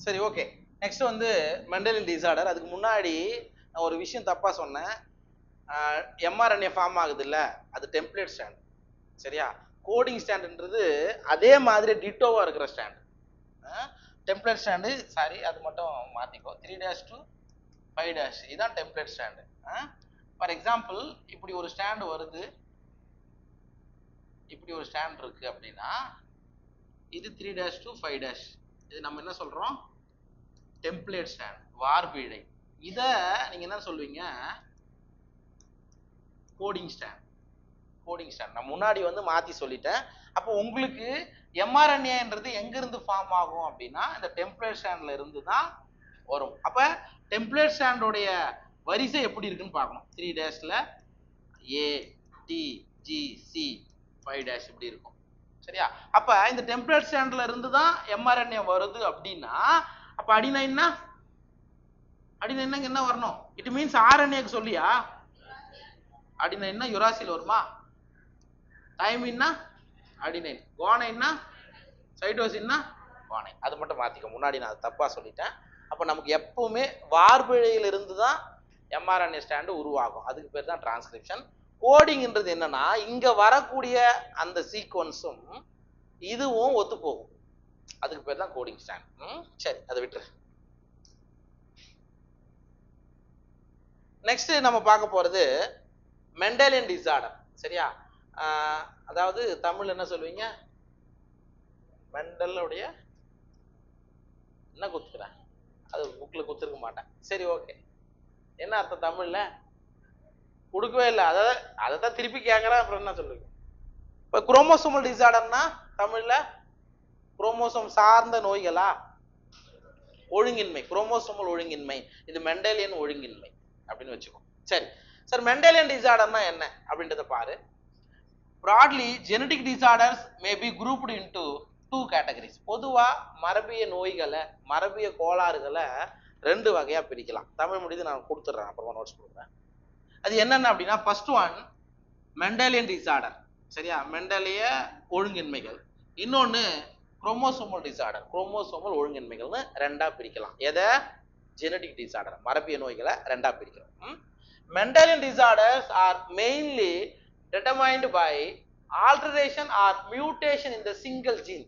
சரி, okay. Next வந்து மெண்டலின் disorder. அதுக்கு முன்னாடி நான் ஒரு விஷயம் தப்பா சொன்னேன். எம்ஆர்என்ஏ ஃபார்ம் ஆகுது இல்ல, அது டெம்ப்ளேட் ஸ்டாண்ட். சரியா? கோடிங் ஸ்டாண்டுன்றது அதே மாதிரி டிட்டோவா இருக்கிற ஸ்டாண்ட். டெம்ப்ளேட் ஸ்டாண்டு, சாரி அது மட்டும் மாத்திக்கோ. 3' to 5' இதுதான் டெம்ப்ளேட் ஸ்டாண்டு. ஃபார் எக்ஸாம்பிள் இப்படி ஒரு ஸ்டாண்ட் வருது, இப்படி ஒரு ஸ்டாண்ட் இருக்கு அப்படின்னா இது 3' to 5'. இது நம்ம என்ன சொல்றோம்? டெம்ப்ளேட் ஸ்டாண்ட், வார்ப்பு இழை. இத நீங்க என்ன சொல்வீங்க? Coding stand. கோடிங் ஸ்டாண்ட் நான் முன்னாடி வந்து மாத்தி சொல்லிட்டேன். அப்போ உங்களுக்கு எம்ஆர்என்ஏன்றது எங்க இருந்து ஃபார்ம் ஆகும் அப்படின்னா இந்த டெம்ப்ளேட் ஸ்டாண்ட்ல இருந்து தான் வரும். அப்ப டெம்ப்ளேட் ஸ்டாண்டோடைய வரிசை எப்படி இருக்குன்னு பார்க்கணும். 3'ல ஏ டி ஜி சி 5' இப்படி இருக்கும். சரியா? அப்ப இந்த டெம்ப்ளேட் ஸ்டாண்ட்ல இருந்து தான் எம்ஆர்என்ஏ வருது அப்படின்னா அப்ப அடினைன்னா என்ன வரணும்? இட் மீன்ஸ் ஆர்என்ஏக்கு சொல்லியா? அடினைன்னா யுராசில் வருமா? தைமின்னா அடினைன், குவானைன்னா சைட்டோசின்னா குவானைன். அது மட்டும் மாத்திக்க. முன்னாடி நான் தப்பா சொல்லிட்டேன். அப்ப நமக்கு எப்பவுமே வார்பிழையில இருந்து தான் எம்ஆர்என்ஏ ஸ்டாண்டு உருவாகும். அதுக்கு பேர் தான் டிரான்ஸ்கிரிப்ஷன். கோடிங்ன்றது என்னன்னா இங்க வரக்கூடிய அந்த சீக்வன்ஸும் இதுவும் ஒத்து போகும். அதுக்கு பேர் தான் கோடிங் ஸ்டாண்ட். சரி, அதை விட்டுரு. நெக்ஸ்ட் நம்ம பார்க்க போறது மெண்டலியன் டிசார்டர். சரியா? அதாவது தமிழ் என்ன சொல்வீங்க? மெண்டலுடைய என்ன குத்துக்கிறேன், அது புக்ல குத்துருக்க மாட்டேன். சரி, ஓகே. என்ன அர்த்தம் தமிழ்ல? கொடுக்கவே இல்லை. அதை தான் திருப்பி கேட்கறேன். அப்புறம் என்ன சொல்லுங்க? இப்ப குரோமோசோமல் டிசார்டர்னா தமிழ்ல குரோமோசோம் சார்ந்த நோய்களா? ஒழுங்கின்மை, குரோமோசோமல் ஒழுங்கின்மை. இது மெண்டலியன் ஒழுங்கின்மை அப்படின்னு வச்சுக்கோ. சரி சார், மெண்டலியன் டிசார்டர்னா என்ன அப்படின்றத பாரு. Broadly, genetic disorders may be grouped into 2 categories. பொதுவா மரபிய நோய்களை, மரபிய கோளாறுகளை 2 வகையா பிரிக்கலாம். தமிழ் முடிது நான் கொடுத்துட்றேன், அப்புறமா நோட்ஸ் கொடுக்குறேன். அது என்னென்ன அப்படின்னா, ஃபர்ஸ்ட் ஒன் மெண்டலியன் டிசார்டர். சரியா? மெண்டலிய ஒழுங்கின்மைகள். இன்னொன்னு குரோமோசோமல் டிசார்டர், குரோமோசோமல் ஒழுங்கின்மைகள்னு 2ஆ பிரிக்கலாம். எதை? ஜெனடிக் டிசார்டர், மரபிய நோய்களை 2ஆ பிரிக்கலாம். Mendelian disorders are mainly determined by alteration or mutation in the single gene.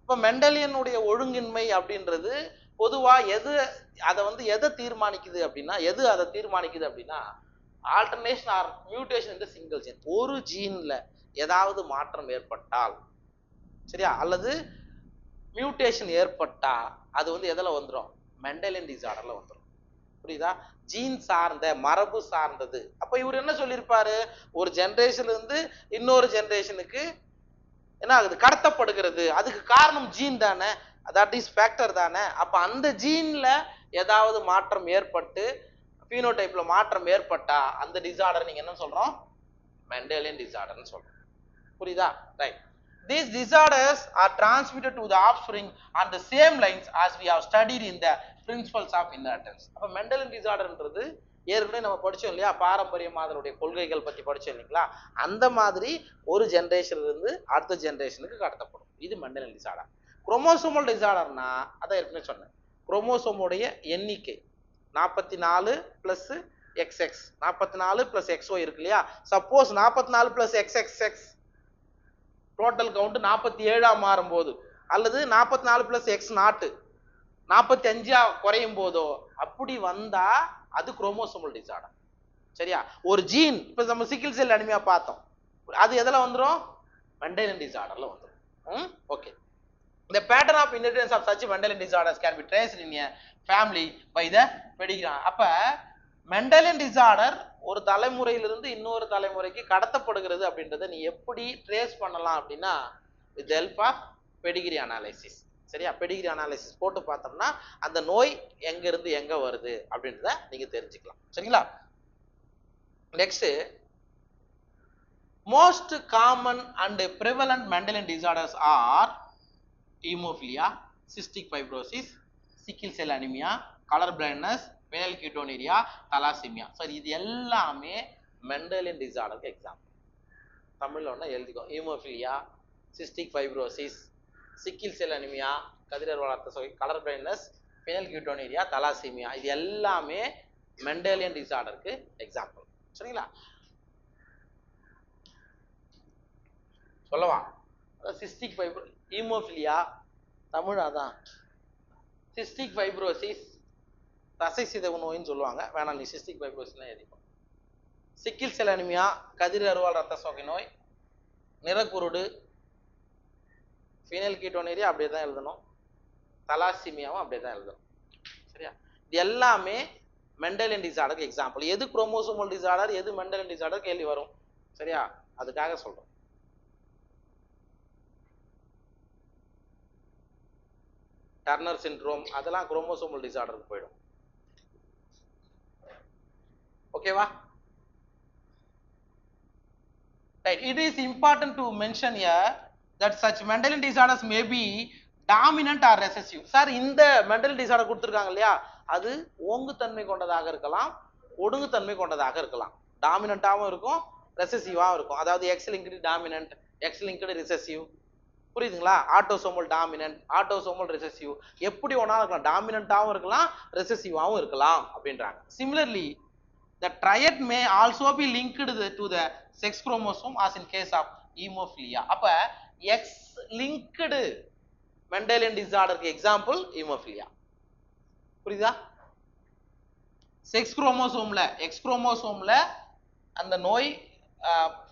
இப்போ மெண்டலியனுடைய ஒழுங்கின்மை அப்படின்றது பொதுவா எதை தீர்மானிக்குது அப்படின்னா, அதை தீர்மானிக்குது அப்படின்னா alternation or mutation in the single gene. ஒரு ஜீன்ல ஏதாவது மாற்றம் ஏற்பட்டால், சரியா, அல்லது மியூட்டேஷன் ஏற்பட்டா அது எதுல வந்துடும்? மெண்டலியன் டிசார்டர்ல வந்துடும். புரியுதா? ஜீன் சார்ந்த, மரபு சார்ந்தது. அப்ப இவர் என்ன சொல்லியிருப்பாரு? ஒரு ஜெனரேஷன்ல இருந்து இன்னொரு ஜெனரேஷனுக்கு என்ன ஆகுது? கடத்தப்படுகிறது. அதுக்கு காரணம் ஜீன் தானே, தட் இஸ் ஃபேக்டர் தானே. அப்ப அந்த ஜீன்ல ஏதாவது மாற்றம் ஏற்பட்டு பினோடைப்ல மாற்றம் ஏற்பட்டா அந்த டிசார்டர் நீங்க என்ன சொல்றோம்? மெண்டலியன் டிசார்டர்னு சொல்றோம். புரியுதா? Right. These disorders are transmitted to the offspring on the same lines as we have studied in the principles of inheritance. அப்ப மெண்டலியன் டிசார்டர்ன்றது ஏற்கனவே நம்ம படிச்சோம் இல்லையா? பாரம்பரியம் அதனுடைய கொள்கைகள் பத்தி படிச்சோம் இல்லைங்களா? அந்த மாதிரி ஒரு ஜெனரேஷன்ல இருந்து அடுத்த ஜெனரேஷனுக்கு கடத்தப்படும். இது மெண்டலியன் டிசார்டர். குரோமோசோமல் டிசார்டர்னா அதான் ஏற்கனவே சொன்னேன். குரோமோசோமுடைய எண்ணிக்கை 44 பிளஸ் XX, 44 பிளஸ் XY இருக்கு இல்லையா? Suppose 44 plus XXX total count 47 மாறும் போது, அல்லது 44 பிளஸ் எக்ஸ் நாட்டு 45 குறையும் போதோ அப்படி வந்தா அது குரோமோசோமல் டிசார்டர். சரியா? ஒரு ஜீன், இப்ப நம்ம சிக்கிள் செல் அனிமியா பார்த்தோம், அது எதுல வந்துரும்? மெண்டலியன் டிசார்டர்ல வந்துரும். Okay. The pattern of inheritance of such Mendelian disorders can be traced in a family by the pedigree. அப்ப மெண்டலியன் டிசார்டர் ஒரு தலைமுறையிலிருந்து இன்னொரு தலைமுறைக்கு கடத்தப்படுகிறது அப்படின்றத நீ எப்படி ட்ரேஸ் பண்ணலாம் அப்படின்னா with help of pedigree analysis. சரியா? பெடிகிரி அனாலிசிஸ் போட்டு பார்த்தோம்னா அந்த நோய் எங்க இருந்து எங்க வருது அப்படின்றத நீங்க தெரிஞ்சுக்கலாம். சரிங்களா? Next, most common and prevalent Mendelian disorders are haemophilia, cystic fibrosis, sickle cell anaemia, colour blindness, phenylketonuria, thalassaemia. Sir, இது எல்லாமே மெண்டலியன் டிசார்டருக்கு எக்ஸாம்பிள். தமிழ்ல ஒன்று எழுதிக்கோ. Haemophilia, cystic fibrosis, sickle cell anaemia, கதிரர் வளர்த்த சொகை, கலர் பிளைண்ட்னஸ், phenylketonuria, thalassemia இது எல்லாமே மெண்டலியன் டிசார்டருக்கு எக்ஸாம்பிள். சரிங்களா? சொல்லவா? சிஸ்டிக் ஃபைப்ரோ ஹீமோஃபிலியா தமிழ் அதான் சிஸ்டிக் ஃபைப்ரோசிஸ் தசை சிதைவு நோயின்னு சொல்லுவாங்க. வேணாம், நீ சிஸ்டிக் ஃபைப்ரோசிஸ்லாம் எழுதிக்கும். சிக்கில் செல் அனிமியா, கதிர் அருவாள் ரத்த சோகை நோய், நிறக்குருடு, phenylketonuria அப்படியே தான் எழுதணும், தலாசிமியாவும் அப்படியே தான் எழுதணும். சரியா? இது எல்லாமே மெண்டலியன் டிசார்டருக்கு எக்ஸாம்பிள். எது குரோமோசோமல் டிசார்டர், எது மெண்டலியன் டிசார்டர் கேள்வி வரும். சரியா? அதுக்காக சொல்றோம். டர்னர் சிண்ட்ரோம் அதெல்லாம் குரோமோசோமல் டிசார்டருக்கு போயிடும். ஓகேவா? Right. It is important to mention here that such Mendelian disorders may be dominant or recessive. Sir இந்த மெண்டலியன் டிசார்டர் கொடுத்துருக்காங்க இல்லையா, அது ஓங்குத்தன்மை கொண்டதாக இருக்கலாம், ஒடுங்குத்தன்மை கொண்டதாக இருக்கலாம். டாமினண்டாகவும் இருக்கும், ரெசசிவாகவும் இருக்கும். அதாவது X linked dominant, X linked recessive. புரியுதுங்களா? ஆட்டோசோமல் டாமினன்ட், ஆட்டோசோமல் ரெசசிவ், எப்படி ஒன்றா இருக்கலாம், டாமினண்டாகவும் இருக்கலாம், ரெசசிவாகவும் இருக்கலாம் அப்படின்றாங்க. Similarly the triad may also be linked to the sex chromosome as in case of hemophilia. அப்ப X linked Mendelian disorder க்கு example hemophilia. புரியுதா? செக்ஸ் குரோமோசோம்ல X குரோமோசோம்ல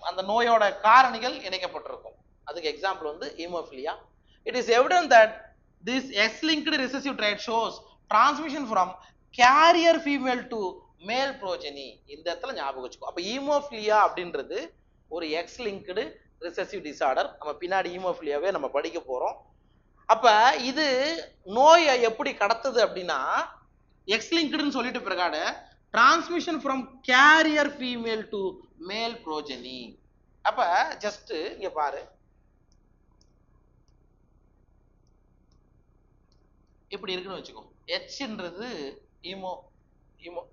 அந்த நோயோட காரணிகள் இணைக்கப்பட்டிருக்கும். அதுக்கு எக்ஸாம்பிள் வந்து haemophilia. It is evident that this X-linked recessive trait shows transmission from carrier female to மேல் புரோஜனி. இந்த இடத்துல ஞாபகம் வச்சுக்கோ. அப்ப ஹீமோஃபிலியா அப்படின்றது ஒரு எக்ஸ் லிங்க்டு ரிசசிவ் டிசார்டர். நம்ம பின்னாடி ஹீமோஃபிலியாவே நம்ம படிக்க போறோம். அப்ப இது நோயை எப்படி கடத்துது அப்படின்னா, எக்ஸ் லிங்க்டுன்னு சொல்லிட்டு பிறகாடு transmission from carrier female to male progeny. அப்ப ஜஸ்ட் இங்க பாரு, இப்படி இருக்குன்னு வச்சுக்கோ. ஹெச்ன்றது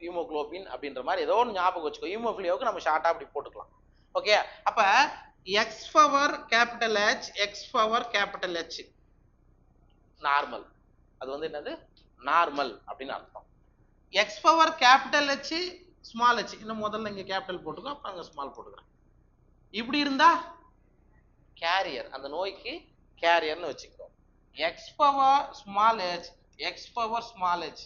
ஹீமோகுளோபின் அப்படின்ற மாதிரி ஏதோ ஒன்று ஞாபகம் வச்சுக்கோ. ஹீமோஃபிலியாவுக்கு நம்ம ஷார்ட்டா அப்படி போட்டுக்கலாம். ஓகே? அப்ப X power capital H, X power capital H normal. அது வந்து என்னது? நார்மல் அப்படின்னு அர்த்தம். X power capital H small H, இன்னும் முதல்ல இங்க கேபிட்டல் போட்டுக்கோ, அப்புறம் அங்க ஸ்மால் போட்டுக்கிறேன். இப்படி இருந்தா கேரியர், அந்த நோய்க்கு கேரியர்னு வச்சுக்கிறோம். X power small H, X power small H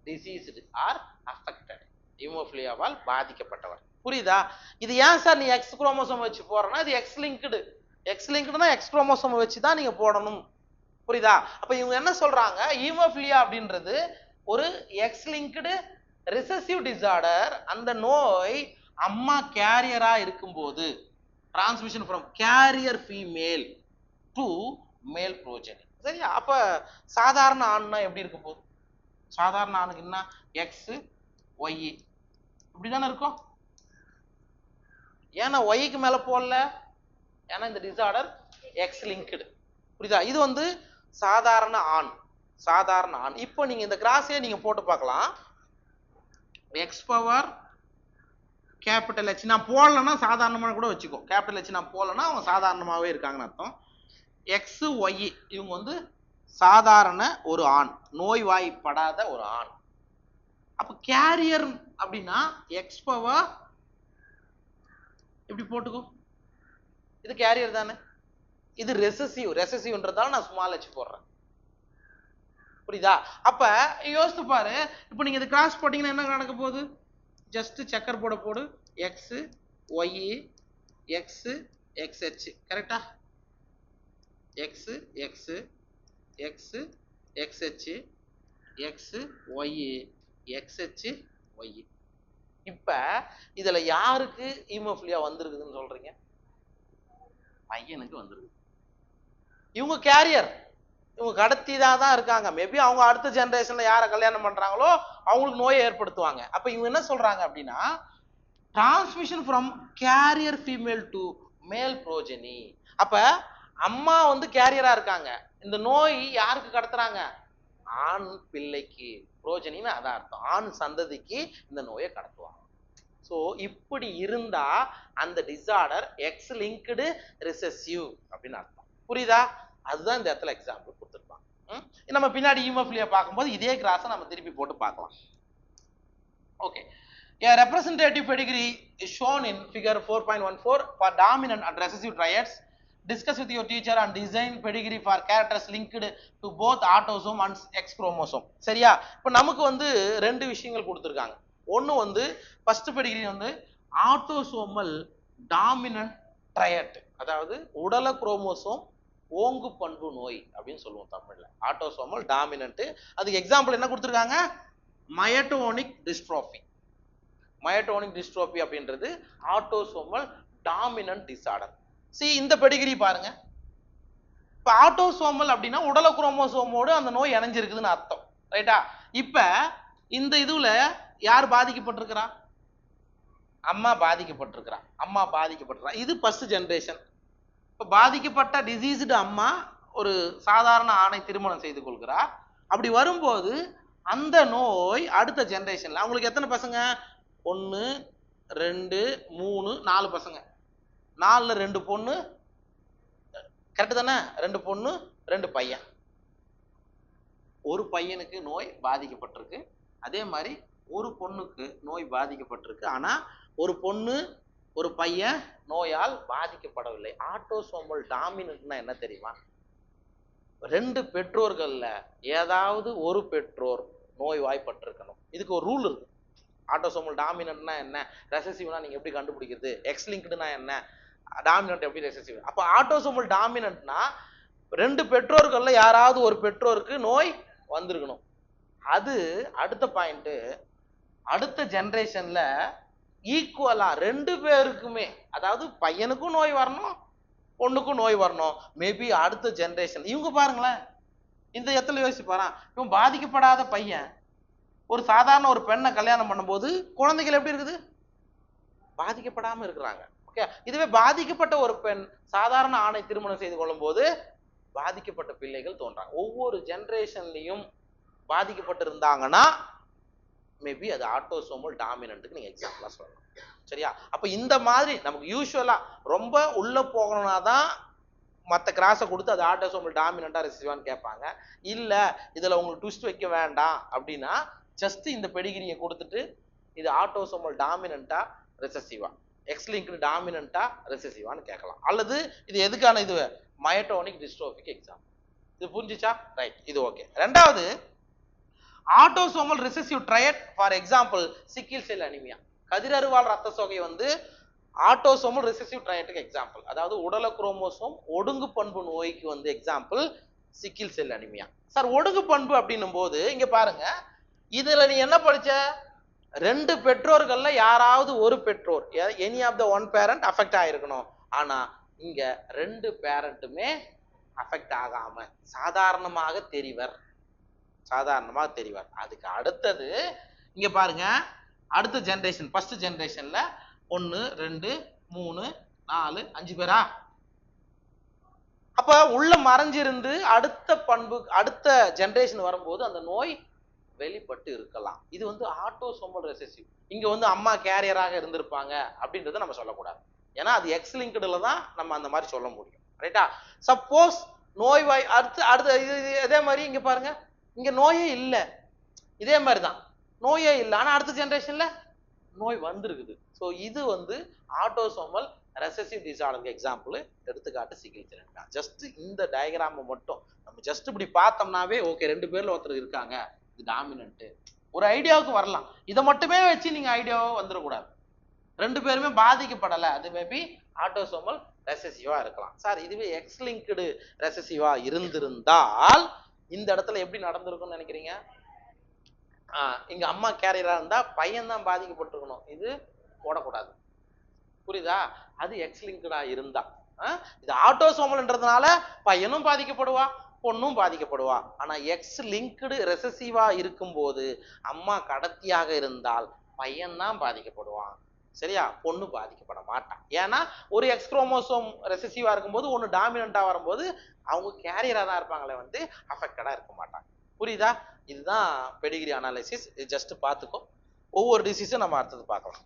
diseased or affected, ஹீமோஃபிலியாவால் பாதிக்கப்பட்டவர். புரியுதா? இது ஏன் சார் நீ எக்ஸ் குரோமோசோம் வச்சு போறனா, இது எக்ஸ் லிங்க்டு. எக்ஸ் லிங்க்டுனா எக்ஸ் குரோமோசோம் வச்சு தான் நீங்க போடணும். புரியுதா? அப்ப இவங்க என்ன சொல்றாங்க, ஹீமோஃபிலியா அப்படின்றது ஒரு எக்ஸ் லிங்க்டு ரிசசிவ் டிசார்டர். அந்த நோய் அம்மா கேரியரா இருக்கும்போது transmission from carrier female to male progeny. சரியா? அப்ப சாதாரண ஆண்னா எப்படி இருக்க போகுது? சாதாரண ஆணுக்கு என்ன, எக்ஸ் ஒய் இப்படிதானே இருக்கும். ஏன்னா ஒய்க்கு மேல போடல, ஏன்னா இந்த டிசார்டர் எக்ஸ் லிங்க்டு. புரியுதா? இது வந்து சாதாரண ஆண், சாதாரண ஆண். இப்போ நீங்க இந்த கிராஸே நீங்க போட்டு பார்க்கலாம். எக்ஸ் பவர் கேபிட்டல் ஹெச் நான் போடலன்னா சாதாரணமான கூட வச்சுக்கோ. கேபிட்டல் ஹெச் நான் போடலன்னா அவங்க சாதாரணமாகவே இருக்காங்கன்னு அர்த்தம். எக்ஸ் ஒய் இவங்க வந்து சாதாரண ஒரு ஆண், நோய்வாய்ப்படாத ஒரு ஆண். அப்ப கேரியர் அப்படின்னா எக்ஸ் பவர் இப்படி போட்டுக்கோ, இது கேரியர் தானே. இது ரெசசிவ், ரெசசிவ்ன்றதால நான் ஸ்மால் ஹெச் போடுறேன். புரியுதா? அப்ப யோசித்து பாரு, இப்போ நீங்க இது கிராஸ் போட்டீங்கன்னா என்ன நடக்க போகுது? ஜஸ்ட் செக்கர் போட போடு, X Y X X H. கரெக்டா? X X X X H X Y X H Y. இப்ப இதுல யாருக்கு ஹீமோஃபிலியா வந்திருக்குதுன்னு சொல்றீங்க? பையனுக்கு வந்திருக்கு. இவங்க கேரியர், இவங்க கடத்திதான் தான் இருக்காங்க. மேபி அவங்க அடுத்த ஜெனரேஷன்ல யாரை கல்யாணம் பண்றாங்களோ அவங்களுக்கு நோயை ஏற்படுத்துவாங்க. அப்ப இவங்க என்ன சொல்றாங்க அப்படின்னா, transmission from carrier female to male progeny. அப்ப அம்மா வந்து கேரியரா இருக்காங்க, இந்த நோய் யாருக்கு கடத்துறாங்க? ஆண் பிள்ளைக்கு. புரோஜனின்னு அதான் அர்த்தம், ஆண் சந்ததிக்கு இந்த நோயை கடத்துவாங்க. ஸோ இப்படி இருந்தா அந்த டிசார்டர் எக்ஸ் லிங்க்டு ரிசசிவ் அப்படின்னு அர்த்தம். புரியுதா? அதுதான் இந்த இடத்துல எக்ஸாம்பிள் கொடுத்துருப்பாங்க. நம்ம பின்னாடி ஹீமோஃபிலியா பார்க்கும்போது இதே கிராஸை நம்ம திருப்பி போட்டு பார்க்கலாம். Okay, a representative pedigree is shown in figure 4.14 for dominant and recessive triads. Discuss with your teacher and design pedigree for characters linked to both autosome and X chromosome. சரியா? இப்போ நமக்கு வந்து ரெண்டு விஷயங்கள் கொடுத்துருக்காங்க. ஒன்று வந்து ஃபர்ஸ்ட் பெடிகிரி வந்து ஆட்டோசோமல் டாமினன்ட் ட்ரையட், அதாவது உடல குரோமோசோம் ஓங்கு பண்பு நோய் அப்படின்னு சொல்லுவோம் தமிழ்ல. ஆட்டோசோமல் டாமினன்ட், அதுக்கு எக்ஸாம்பிள் என்ன கொடுத்துருக்காங்க? மயட்டோனிக் டிஸ்ட்ரோபி. மயட்டோனிக் டிஸ்ட்ரோபி அப்படின்றது ஆட்டோசோமல் டாமினன்ட் டிசார்டர். இந்த பெடிகிரி பாருங்க. இப்ப ஆட்டோசோமல் அப்படின்னா உடல குரோமோசோமோடு அந்த நோய் இணைஞ்சிருக்குதுன்னு அர்த்தம், ரைட்டா? இப்ப இந்த இதுல யார் பாதிக்கப்பட்டிருக்கிறா? அம்மா பாதிக்கப்பட்டிருக்கிறா. அம்மா பாதிக்கப்பட்டிருக்கிறா. இது ஃபர்ஸ்ட் ஜெனரேஷன். இப்ப பாதிக்கப்பட்ட டிசீஸ்டு அம்மா ஒரு சாதாரண ஆணை திருமணம் செய்து கொள்கிறார். அப்படி வரும்போது அந்த நோய் அடுத்த ஜெனரேஷன்ல அவங்களுக்கு எத்தனை பசங்க? 1 2 3 4 பசங்க. 4ல 2 பொண்ணு, கரெக்ட் தானே? 2 பொண்ணு 2 பையன். ஒரு பையனுக்கு நோய் பாதிக்கப்பட்டிருக்கு, அதே மாதிரி ஒரு பொண்ணுக்கு நோய் பாதிக்கப்பட்டிருக்கு. ஆனா ஒரு பொண்ணு ஒரு பையன் நோயால் பாதிக்கப்படவில்லை. ஆட்டோசோமல் டாமினன்ட்னா என்ன தெரியுமா? 2 பெற்றோர்கள்ல ஏதாவது ஒரு பெற்றோர் நோய் வாய்ப்பட்டிருக்கணும். இதுக்கு ஒரு ரூல் இருக்கு. ஆட்டோசோமல் டாமினன்ட்னா என்ன, ரெசசிவ்னா நீங்க எப்படி கண்டுபிடிக்கிறது, எக்ஸ் லிங்க்டுனா என்ன, டாமினன்ட் எப்படி ரெசசிவ்? அப்ப ஆட்டோசோமல் டாமினன்ட்னா 2 பெற்றோர்கள்ல யாராவது ஒரு பெற்றோருக்கு நோய் வந்திருக்கணும். அது அடுத்த பாயிண்ட். அடுத்த ஜெனரேஷன்ல ஈக்குவலா 2 பேருக்குமே, அதாவது பையனுக்கும் நோய் வரணும், பொண்ணுக்கும் நோய் வரணும். மேபி அடுத்த ஜெனரேஷன் இவங்க பாருங்களேன், இந்த இடத்துல யோசிச்சு பாரு. இவன் பாதிக்கப்படாத பையன் ஒரு சாதாரண ஒரு பெண்ணை கல்யாணம் பண்ணும்போது குழந்தைகள் எப்படி இருக்குது? பாதிக்கப்படாம இருக்கிறாங்க. ஓகே, இதுவே பாதிக்கப்பட்ட ஒரு பெண் சாதாரண ஆணை திருமணம் செய்து கொள்ளும் போது பாதிக்கப்பட்ட பிள்ளைகள் தோன்றாங்க. ஒவ்வொரு ஜெனரேஷன்லயும் பாதிக்கப்பட்டிருந்தாங்கன்னா மேபி அது ஆட்டோசோமல் டாமினன்ட்டுக்கு நீங்க எக்ஸாம்பிளா சொல்லலாம். சரியா? அப்ப இந்த மாதிரி நமக்கு யூஸ்வலா ரொம்ப உள்ள போகணும்னா தான் மற்ற கிராஸை கொடுத்து அது ஆட்டோசோமல் டாமினண்டா ரெசிசிவான்னு கேட்பாங்க. இல்ல இதுல உங்களுக்கு ட்விஸ்ட் வைக்க வேண்டாம் அப்படின்னா ஜஸ்ட் இந்த பெடிகிரியை கொடுத்துட்டு இது ஆட்டோசோமல் டாமினண்டா ரெசசிவா, எக்ஸ் லிங்க்டு டாமினண்டா ரெசசிவான்னு கேட்கலாம். அல்லது இது எதுக்கான இது மயட்டோனிக் டிஸ்ட்ரோபிக் எக்ஸாம். இது புரிஞ்சுச்சா? ரைட், இது ஓகே. ரெண்டாவது autosomal recessive trait, for example sickle cell anaemia. கதிரருவால் ரத்த சோகை வந்து ஆட்டோசோமல் ரெசசிவ் ட்ரையட்டுக்கு எக்ஸாம்பிள். அதாவது உடல குரோமோசோம் ஒடுங்கு பண்பு நோய்க்கு வந்து எக்ஸாம்பிள் சிக்கில் செல் அனிமியா. சார் ஒடுங்கு பண்பு அப்படின்னும் போது இங்க பாருங்க, இதுல நீ என்ன படிச்ச? 2 பெற்றோர்கள்ல யாராவது ஒரு பெற்றோர், any of the one parent affect ஆயிருக்கணும். ஆனா இங்க 2 பேரண்ட்டுமே அஃபெக்ட் ஆகாம சாதாரணமாக தெரிவர். அதுக்கு அடுத்தது இங்க பாருங்க, அடுத்த ஜெனரேஷன் ஃபர்ஸ்ட் ஜெனரேஷன்ல 1 2 3 4 5 பேரா? அப்ப உள்ள மறைஞ்சிருந்து அடுத்த பண்பு அடுத்த ஜெனரேஷன் வரும்போது அந்த நோய் வெளிப்பட்டு இருக்கலாம். இது வந்து ஆட்டோசோமல் ரெசசிவ். இங்க வந்து அம்மா கேரியராக இருந்திருப்பாங்க அப்படின்றத நம்ம சொல்லக்கூடாது. ஏன்னா அது எக்ஸ் லிங்க்டுல தான் நம்ம அந்த மாதிரி சொல்ல முடியும், ரைட்டா? சப்போஸ் நோய் அடுத்த இதே மாதிரி இங்க பாருங்க, இங்க நோயே இல்லை, இதே மாதிரி தான் நோயே இல்லை, ஆனா அடுத்த ஜெனரேஷன்ல நோய் வந்திருக்குது. ஸோ இது வந்து ஆட்டோசோமல் ரெசசிவ் டிசார்டருக்கு எக்ஸாம்பிள், எடுத்துக்காட்டு சிக்கில் செல். ஜஸ்ட் இந்த டயக்ராமை மட்டும் நம்ம ஜஸ்ட் இப்படி பார்த்தோம்னாவே ஓகே, 2 பேர்ல ஒருத்தர் இருக்காங்க, இது டாமினன்ட், ஒரு ஐடியாவுக்கு வரலாம். இதை மட்டுமே வச்சு நீங்க ஐடியாவோ வந்துடக்கூடாது. 2 பேருமே பாதிக்கப்படலை, அது மேபி ஆட்டோசோமல் ரெசசிவா இருக்கலாம். சார் இதுவே எக்ஸ் லிங்க்டு ரெசசிவா இருந்திருந்தால் இந்த இடத்துல எப்படி நடந்திருக்கும்னு நினைக்கிறீங்க? இங்க அம்மா கேரியரா இருந்தா பையன் தான் பாதிக்கப்பட்டிருக்கணும், இது போடக்கூடாது. புரியுதா? அது எக்ஸ் லிங்க்டா இருந்தா. இது ஆட்டோசோமல்ன்றதுனால பையனும் பாதிக்கப்படுவா, பொண்ணும் பாதிக்கப்படுவா. ஆனா எக்ஸ் லிங்க்டு ரெசசிவா இருக்கும்போது அம்மா கடத்தியாக இருந்தால் பையன் தான் பாதிக்கப்படுவான். சரியா? பொண்ணு பாதிக்கப்பட மாட்டான். ஏன்னா ஒரு எக்ஸ் குரோமோசோம் ரெசசிவா இருக்கும்போது ஒன்னு டாமினண்டா வரும்போது அவங்க கேரியரா தான் இருப்பாங்களே, வந்து அஃபெக்டடா இருக்க மாட்டாங்க. புரியுதா? இதுதான் பெடிகிரி அனாலிசிஸ். இது ஜஸ்ட் பார்த்துக்கோ. ஒவ்வொரு டிசீஸும் நம்ம அடுத்தது பார்க்கலாம்.